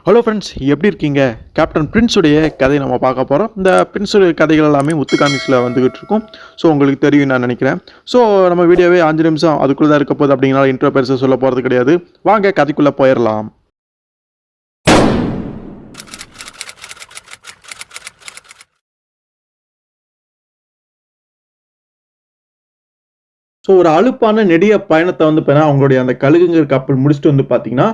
Hello friends, எப்படி இருக்கீங்க? Captain பிரின்ஸுடைய கதை நம்ம பார்க்க போகிறோம். இந்த பிரின்ஸுடைய கதைகள் எல்லாமே முத்து காமிக்ஸில் வந்துகிட்டு இருக்கும். ஸோ உங்களுக்கு தெரியும் நான் நினைக்கிறேன். ஸோ நம்ம வீடியோவே 5 நிமிஷம் அதுக்குள்ளே தான் இருக்க போகுது. அப்படிங்கிறனால இன்ட்ரோ பெருசாக சொல்ல போகிறது கிடையாது. வாங்க கதைக்குள்ளே போயிடலாம். ஸோ ஒரு அலுப்பான நெடிய பயணத்தை வந்து பார்த்தீங்கன்னா அவங்களுடைய அந்த கழுகுங்கிற கப்பல் முடிச்சுட்டு வந்து பார்த்தீங்கன்னா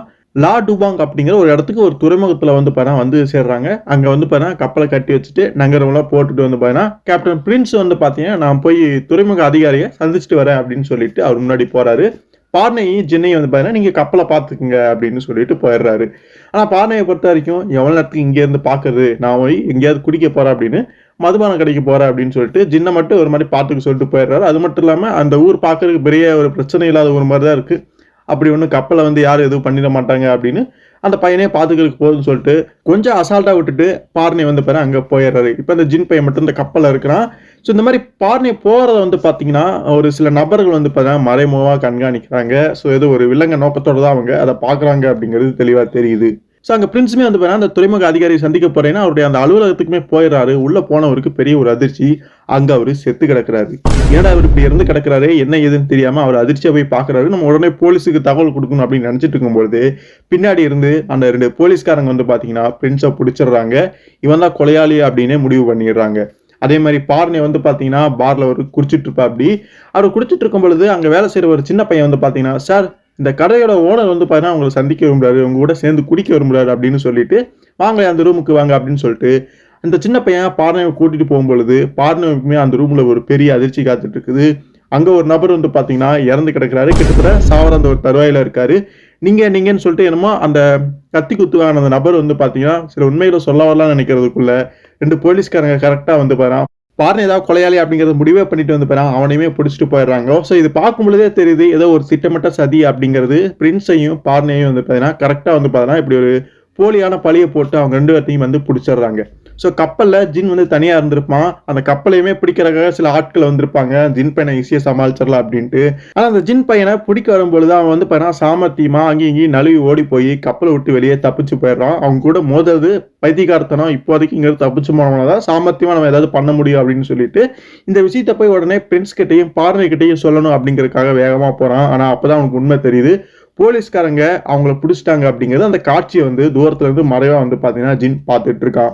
லா டுபாங் அப்படிங்கிற ஒரு இடத்துக்கு ஒரு துறைமுகத்தில் வந்து பார்த்தீங்கன்னா வந்து சேர்றாங்க. அங்கே வந்து பார்த்தீங்கன்னா கப்பலை கட்டி வச்சுட்டு நங்கரமெல்லாம் போட்டுட்டு வந்து பார்த்தீங்கன்னா கேப்டன் பிரின்ஸ் வந்து பார்த்தீங்கன்னா நான் போய் துறைமுக அதிகாரியை சந்திச்சுட்டு வரேன் அப்படின்னு சொல்லிட்டு அவர் முன்னாடி போறாரு. பார்னையும் ஜின்னையும் வந்து பார்த்தீங்கன்னா நீங்கள் கப்பலை பார்த்துக்குங்க அப்படின்னு சொல்லிட்டு போயிடுறாரு. ஆனால் பார்னையை பொறுத்த வரைக்கும் எவ்வளோ நேரத்துக்கு இங்கேருந்து பார்க்குறது, நான் போய் எங்கேயாவது குடிக்க போகிறேன் அப்படின்னு மதுபானம் கடைக்கு போகிறேன் அப்படின்னு சொல்லிட்டு ஜின்னை மட்டும் ஒரு மாதிரி பார்த்துக்க சொல்லிட்டு போயிடுறாரு. அது மட்டும் இல்லாமல் அந்த ஊர் பார்க்கறதுக்கு பெரிய ஒரு பிரச்சனை இல்லாத ஒரு மாதிரி தான் இருக்குது. அப்படி ஒன்றும் கப்பலை வந்து யாரும் எதுவும் பண்ணிட மாட்டாங்க அப்படின்னு அந்த பையனே பார்த்துக்கிறதுக்கு போகுதுன்னு சொல்லிட்டு கொஞ்சம் அசால்ட்டாக விட்டுட்டு பார்னை வந்து பாரு அங்கே போயிடுறாரு. இப்போ இந்த ஜின் பையன் மட்டும் இந்த கப்பலில் இருக்கிறான். ஸோ இந்த மாதிரி பார்னை போகிறத வந்து பார்த்தீங்கன்னா ஒரு சில நபர்கள் வந்து பார்த்தீங்கன்னா மறைமுகமாக கண்காணிக்கிறாங்க. ஸோ ஏதோ ஒரு வில்லங்க நோக்கத்தோடு தான் அவங்க அதை பார்க்குறாங்க அப்படிங்கிறது தெளிவாக தெரியுது. ஸோ அங்கே பிரின்ஸுமே வந்து பார்த்தீங்கன்னா அந்த துறைமுக அதிகாரியை சந்திக்க போறேன்னா அவருடைய அந்த அலுவலகத்துக்குமே போயிடுறாரு. உள்ளே போனவருக்கு பெரிய ஒரு அதிர்ச்சி, அங்கே அவர் செத்து கிடக்கிறாரு. ஏன்னா அவர் இப்படி இருந்து கிடக்கிறாரு, என்ன ஏதுன்னு தெரியாமல் அவர் அதிர்ச்சியை போய் பார்க்குறாரு. நம்ம உடனே போலீஸுக்கு தகவல் கொடுக்கணும் அப்படின்னு நினச்சிட்டு இருக்கும்போது பின்னாடி இருந்து அந்த 2 போலீஸ்காரங்க வந்து பார்த்தீங்கன்னா பிரின்ஸை பிடிச்சிடுறாங்க. இவன் தான் கொலையாளி அப்படின்னே முடிவு பண்ணிடுறாங்க. அதே மாதிரி பார்னை வந்து பார்த்தீங்கன்னா பார்ல ஒரு குடிச்சிட்டு இருப்பா. அப்படி அவர் குடிச்சிட்டு இருக்கும் பொழுது அங்கே வேலை செய்கிற ஒரு சின்ன பையன் வந்து பார்த்தீங்கன்னா, சார் இந்த கடையோட ஓனர் வந்து பார்த்தீங்கன்னா அவங்களை சந்திக்க விரும்புறாரு, உங்க கூட சேர்ந்து குடிக்க விரும்புறாரு அப்படின்னு சொல்லிட்டு வாங்க அந்த ரூமுக்கு வாங்க அப்படின்னு சொல்லிட்டு அந்த சின்ன பையன் பார்னையை கூட்டிட்டு போகும்பொழுது பார்னைக்குமே அந்த ரூம்ல ஒரு பெரிய அதிர்ச்சி காத்துட்டு இருக்குது. அங்க ஒரு நபர் வந்து பாத்தீங்கன்னா இறந்து கிடக்குறாரு, கிட்டத்தட்ட சாவர அந்த ஒரு தருவாயில இருக்காரு. நீங்கன்னு சொல்லிட்டு என்னமோ அந்த கத்தி குத்துவான அந்த நபர் வந்து பாத்தீங்கன்னா சில உண்மைகளை சொல்ல வரலாம்னு நினைக்கிறதுக்குள்ள 2 போலீஸ்காரங்க கரெக்டா வந்து பாரு பார்னை ஏதாவது கொலையாளி அப்படிங்கறத முடிவே பண்ணிட்டு வந்து பாரு அவனையுமே பிடிச்சிட்டு போயிடுறாங்க. ஸோ இது பார்க்கும் பொழுதே தெரியுது ஏதோ ஒரு திட்டமிட்ட சதி அப்படிங்கிறது. பிரின்ஸையும் பார்னையும் வந்து பாத்தீங்கன்னா கரெக்டா வந்து பாத்தீங்கன்னா இப்படி ஒரு போலியான பழியை போட்டு அவங்க 2 பேர்த்தையும் வந்து பிடிச்சிடுறாங்க. ஸோ கப்பலில் ஜின் வந்து தனியாக இருந்திருப்பான். அந்த கப்பலையுமே பிடிக்கிறதுக்காக சில ஆட்கள் வந்திருப்பாங்க, ஜின் பையனை ஈஸியாக சமாளிச்சிடலாம் அப்படின்ட்டு. ஆனால் அந்த ஜின் பையனை பிடிக்க வரும்பொழுது அவன் வந்து பார்த்தீங்கன்னா சாமர்த்தியமாக அங்கேயும் இங்கேயும் நழுவி ஓடி போய் கப்பலை விட்டு வெளியே தப்பிச்சு போயிடுறான். அவங்க கூட மோதுறது பைத்தியக்காரத்தனம், இப்போதைக்கு இங்கே தப்பிச்சு போனவனதான் சாமர்த்தியமாக நம்ம ஏதாவது பண்ண முடியும் அப்படின்னு சொல்லிட்டு இந்த விஷயத்தை போய் உடனே பிரின்ஸ் கிட்டையும் பார்னை கிட்டையும் சொல்லணும் அப்படிங்கிறதுக்காக வேகமாக போகிறான். ஆனால் அப்போதான் அவனுக்கு உண்மை தெரியுது, போலீஸ்காரங்க அவங்கள பிடிச்சிட்டாங்க அப்படிங்கிறது. அந்த காட்சியை வந்து தூரத்துல இருந்து மறைவா வந்து பாத்தீங்கன்னா ஜின் பார்த்துட்டு இருக்கான்.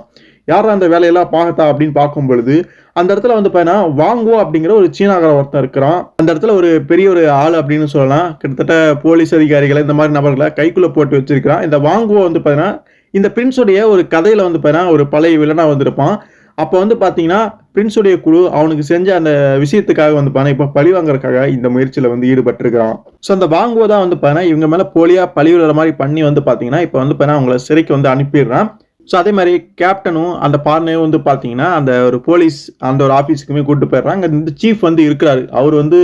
யாரும் அந்த வேலையெல்லாம் பார்த்தா அப்படின்னு பார்க்கும் பொழுது அந்த இடத்துல வந்து பார்த்தீங்கன்னா வாங்கோ அப்படிங்கிற ஒரு சீனாக்கார ஒருத்தன் இருக்கிறான். அந்த இடத்துல ஒரு பெரிய ஒரு ஆள் அப்படின்னு சொல்லலாம். கிட்டத்தட்ட போலீஸ் அதிகாரிகளை இந்த மாதிரி நபர்களை கைக்குள்ள போட்டு வச்சிருக்கிறான். இந்த வாங்கோ வந்து பார்த்தீங்கன்னா இந்த பிரின்ஸுடைய ஒரு கதையில வந்து பார்த்தீங்கன்னா ஒரு பழைய வில்லனா வந்திருப்பான். அப்போ வந்து பார்த்தீங்கன்னா பிரின்ஸுடைய குழு அவனுக்கு செஞ்ச அந்த விஷயத்துக்காக வந்து பார்த்தீங்கன்னா இப்போ பழி வாங்குறதுக்காக இந்த முயற்சியில் வந்து ஈடுபட்டிருக்கிறான். ஸோ அந்த வாங்குவோ தான் வந்து பார்த்தீங்கன்னா இவங்க மேலே போலியா பழி விடுற மாதிரி பண்ணி வந்து பார்த்தீங்கன்னா இப்போ வந்து பார்த்தீங்கன்னா அவங்கள சிறைக்கு வந்து அனுப்பிடுறான். ஸோ அதே மாதிரி கேப்டனும் அந்த பார்னையும் வந்து பார்த்தீங்கன்னா அந்த ஒரு போலீஸ் அந்த ஒரு ஆஃபீஸுக்குமே கூப்பிட்டு போயிடுறாங்க. அங்கே இந்த சீஃப் வந்து இருக்கிறாரு. அவர் வந்து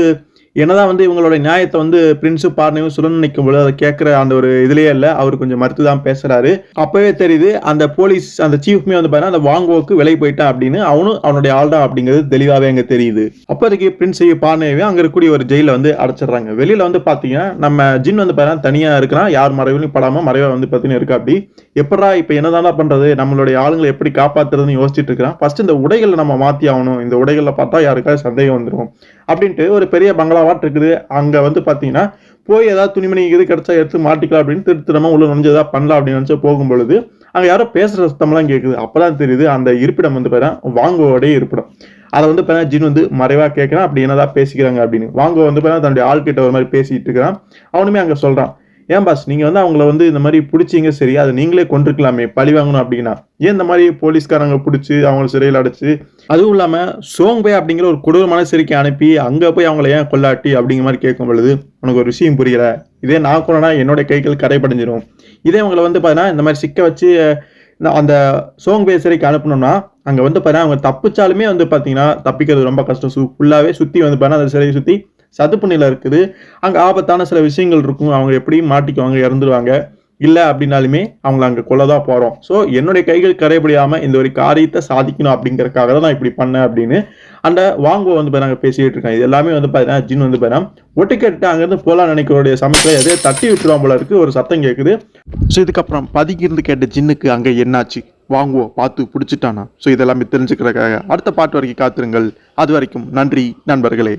என்னதான் வந்து இவங்களோட நியாயத்தை வந்து பிரின்ஸு பார்னையும் சொல்லணும்னு நினைக்கும் போது அதை கேட்குற அந்த ஒரு இதுலேயே இல்லை, அவர் கொஞ்சம் மறுத்து தான் பேசுறாரு. அப்பவே தெரியுது அந்த போலீஸ் அந்த சீஃப்மே வந்து பார்த்தீங்கன்னா அந்த வாங்குவோக்கு விலை போயிட்டான் அப்படின்னு அவனும் அவனுடைய ஆள் தான் அப்படிங்கிறது தெளிவாகவே அங்கே தெரியுது. அப்போதைக்கு பிரின்ஸையும் பார்னையவே அங்கே இருக்கக்கூடிய ஒரு ஜெயிலில் வந்து அடைச்சிடுறாங்க. வெளியில் வந்து பார்த்தீங்கன்னா நம்ம ஜின் வந்து பார்த்தீங்கன்னா தனியாக இருக்கிறான், யார் மறைவிலும் படாமல் மறைவாக வந்து பார்த்தீங்கன்னா இருக்கா. அப்படி எப்படா இப்போ என்னதானா பண்ணுறது, நம்மளுடைய ஆளுங்களை எப்படி காப்பாற்றுறதுன்னு யோசிச்சுட்டு இருக்கிறான். ஃபர்ஸ்ட் இந்த உடைகளை நம்ம மாற்றி ஆகணும், இந்த உடைகளில் பார்த்தா யாருக்காவது சந்தேகம் வந்துடும் அப்படின்ட்டு ஒரு பெரிய பங்களாவாட் இருக்குது. அங்க வந்து பாத்தீங்கன்னா போய் ஏதாவது துணிமணி இது கிடைச்சா எடுத்து மாட்டிக்கலாம் அப்படின்னு திருத்தமா உள்ள நுழைஞ்சு ஏதாவது பண்ணலாம் அப்படின்னு நினைச்சு போகும்பொழுது அங்க யாரோ பேசுற சத்தம்லாம் கேட்குது. அப்பதான் தெரியுது அந்த இருப்பிடம் வந்து பார்த்தீங்கன்னா வாங்குவோடைய இருப்பிடம். அதை வந்து பார்த்தீங்கன்னா ஜின் வந்து மறைவா கேட்கறான், அப்படி என்னதான் பேசிக்கிறாங்க அப்படின்னு. வாங்குவோ வந்து பார்த்தீங்கன்னா தன்னுடைய ஆள்கிட்ட ஒரு மாதிரி பேசிட்டு இருக்கிறான். அவனுமே அங்க சொல்றான், ஏன் பாஸ் நீங்க வந்து அவங்கள வந்து இந்த மாதிரி பிடிச்சிங்க, சரி அதை நீங்களே கொண்டிருக்கலாமே, பழி வாங்கணும் அப்படின்னா ஏன் இந்த மாதிரி போலீஸ்காரங்க பிடிச்சி அவங்கள சிறையில் அடைச்சு, அதுவும் இல்லாம சோங்பே அப்படிங்கிற ஒரு கொடூரமான சிறைக்கு அனுப்பி அங்க போய் அவங்கள ஏன் கொல்லாட்டி அப்படிங்கிற மாதிரி கேட்கும் பொழுது உனக்கு ஒரு விஷயம் புரியல, இதே நான் கொண்டா என்னோட கைகள் கரைப்படைஞ்சிடும், இதே அவங்களை வந்து பார்த்தீங்கன்னா இந்த மாதிரி சிக்க வச்சு அந்த சோங்பே சிறைக்கு அனுப்பணும்னா அங்க வந்து பார்த்தீங்கன்னா அவங்க தப்பிச்சாலுமே வந்து பார்த்தீங்கன்னா தப்பிக்கிறது ரொம்ப கஷ்டம். ஃபுல்லாவே சுத்தி வந்து பார்த்தீங்கன்னா அந்த சிறையை சுத்தி சதுப்பு நிலை இருக்குது, அங்கே ஆபத்தான சில விஷயங்கள் இருக்கும், அவங்க எப்படியும் மாட்டிக்குவாங்க, இறந்துருவாங்க. இல்லை அப்படின்னாலுமே அவங்கள அங்கே கொல்லதான் போகிறோம். ஸோ என்னுடைய கைகள் கரைபடியாமல் இந்த ஒரு காரியத்தை சாதிக்கணும் அப்படிங்கறக்காக தான் நான் இப்படி பண்ணேன் அப்படின்னு அந்த வாங்குவ வந்து பாருங்க பேசிட்டு இருக்காங்க. இது எல்லாமே வந்து பார்த்தீங்கன்னா ஜின் வந்து பார்த்தீங்கன்னா ஒட்டு கேட்டு அங்கேருந்து போலாம் நினைக்கிறோடைய சமயத்தில் எதையோ தட்டி விட்டுருவான் போல இருக்கு. ஒரு சத்தம் கேட்குது. ஸோ இதுக்கப்புறம் பதுங்கிருந்து கேட்ட ஜின்னுக்கு அங்கே என்னாச்சு, வாங்குவோம் பார்த்து பிடிச்சிட்டானா. ஸோ இதெல்லாமே தெரிஞ்சுக்கிறதுக்காக அடுத்த பாட்டு வரைக்கும் காத்திருங்கள். அது வரைக்கும் நன்றி நண்பர்களே.